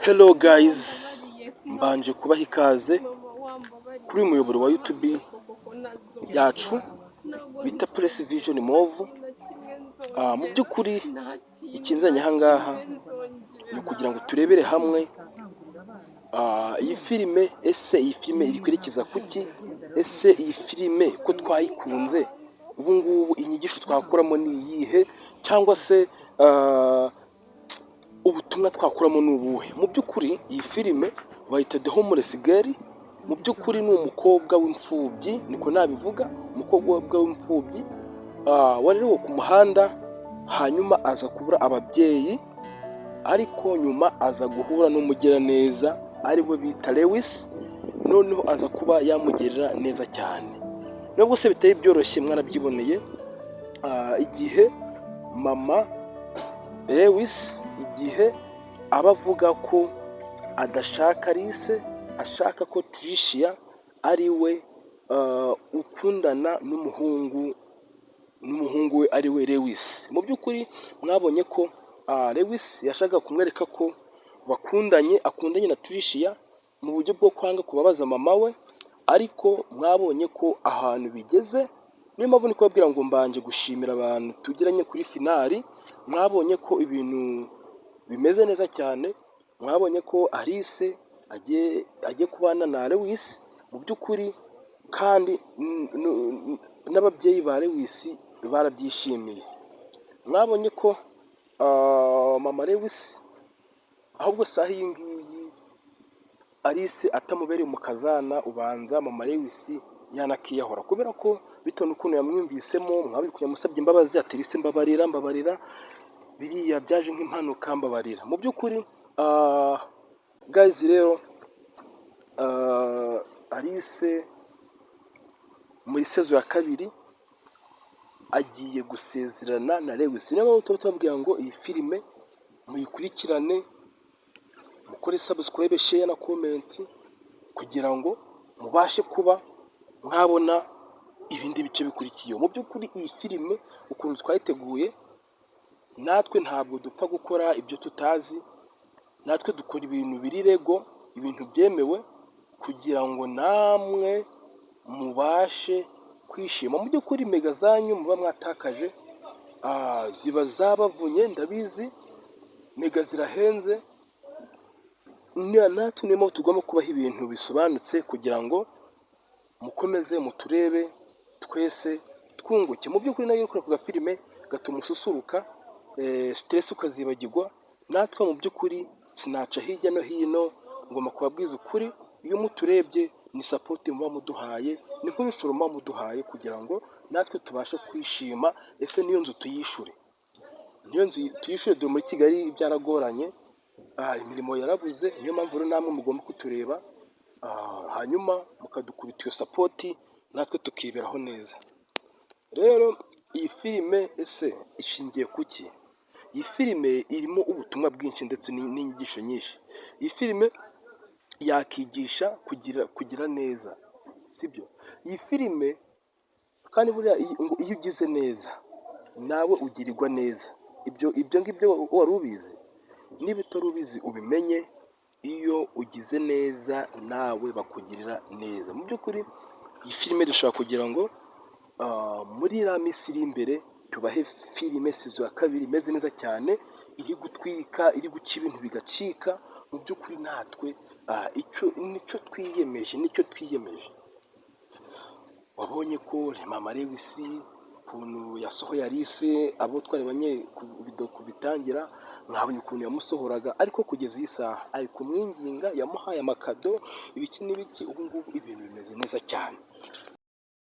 Hello guys, mbanje kubaha ikaze kuri uyu muyoboro wa YouTube yacu bita Press Vision Move. Mu by'ukuri ikinzanye aha ngaha ni ukugira ngo turebere hamwe iyi filime. Ese iyi filime iri kwerekeza kuki? Ese iyi filime ko twayikunze ubu ngubu inyigisho twakuramo ni iyihe, cyangwa se ubutumwa twakuramo ni ubuhe? Mu by'ukuri iyi filime bayita The Homeless Girl. Mu by'ukuri ni umukobwa w'imfubyi, niko nabivuga, umukobwa w'imfubyi warerewe ku muhanda, hanyuma aza kubura ababyeyi, ariko nyuma aza guhura n'umugiraneza ari we bita Lewis, noneho aza kuba yamugirira neza cyane. Nubwo se bitari byoroshye, mwarabyiboneye igihe mama Lewis igihe aba avuga ko adashaka Alice, ashaka ko Tricia ari we ukundana n'umuhungu we ari we Lewis. Mu by'ukuri mwabonye ko Lewis yashaka kumwereka ko akundanye na Tricia mu buryo bwo kwanga kubabaza mama we, ariko mwabonye ko ahantu bigeze. Niyo mpamvu ni kubabwira ngo mbanje gushimira abantu tugiranye kuri finali. Mwabonye ko ibintu bimeze neza cyane, mwabonye ko Alice agiye kubana na Lewis mu by'ukuri, kandi n'ababyeyi ba Lewis barabyishimiye. Mwabonye ko mama Lewis ahubwo saha iyi ngiyi Alice atamubereye umukazana, ubanza mama Lewis yanakiyahora, kubera ko bitewe n'ukuntu yamwumvisemo. Mwabiri yamusabye imbabazi ati Alice mbabarira, biriya byaje nk'impanuka, mbabarira. Mu by'ukuri guys, rero Alice muri sezo ya kabiri agiye gusezerana na Lewis. Niyo mpamvu tuba tubabwira ngo iyi filime muyikurikirane, mukore subscribe, share na comment, kugira ngo mubashe kuba mwabona ibindi bice bikurikiye. Mu by'ukuri iyi filime ukuntu twayiteguye, natwe ntabwo dupfa gukora ibyo tutazi, natwe dukora ibintu biri lego, ibintu byemewe, kugira ngo namwe mubashe kwishima. Mu by'ukuri mega zanyu muba mwatakaje ziba zabavunye, ndabizi, mega zirahenze. Natwe niyo mpamvu tugomba kubaha ibintu bisobanutse, kugira ngo mukomeze muturebe twese twunguke. Mu by'ukuri nayo ukora ku gafilime gatuma ususuruka, stress ukazibagirwa. Natwe mu by'ukuri sinaca hirya no hino, ngomba kubabwiza ukuri. Iyo muturebye ni support muba muduhaye, ni nk'ibishoro muba muduhaye, kugira ngo natwe tubashe kwishima. Ese niyo nzu tuyishure, dore muri Kigali byaragoranye, imirimo yarabuze. Niyo mpamvu rero namwe mugomba kutureba, hanyuma mukadukubita iyo support, natwe tukiberaho neza. Rero iyi filime ese ishingiye kuki? Iyi filime irimo ubutumwa bwinshi ndetse n'inyigisho nyinshi. Iyi filime yakigisha kugira neza, sibyo? Iyi filime kandi buriya iyo ugize neza nawe ugirirwa neza. Ibyo ngibyo wari ubizi? Niba utari ubizi ubimenye, iyo ugize neza nawe bakugirira neza. Mu by'ukuri iyi filime dushobora kugira ngo muri iriya minsi iri imbere tubahe filime sezo ya kabiri imeze neza cyane, iri gutwika, iri guca ibintu bigacika. Mu by'ukuri natwe nicyo twiyemeje. Wabonye ko mama Lewis ukuntu yasohoye Alice, abo twarebanye ku bitangira, mwabonye ukuntu yamusohoraga, ariko kugeza iyi saha ari kumwinginga, yamuhaye amakado, ibiki n'ibiki. Ubu ngubu ibintu bimeze neza cyane.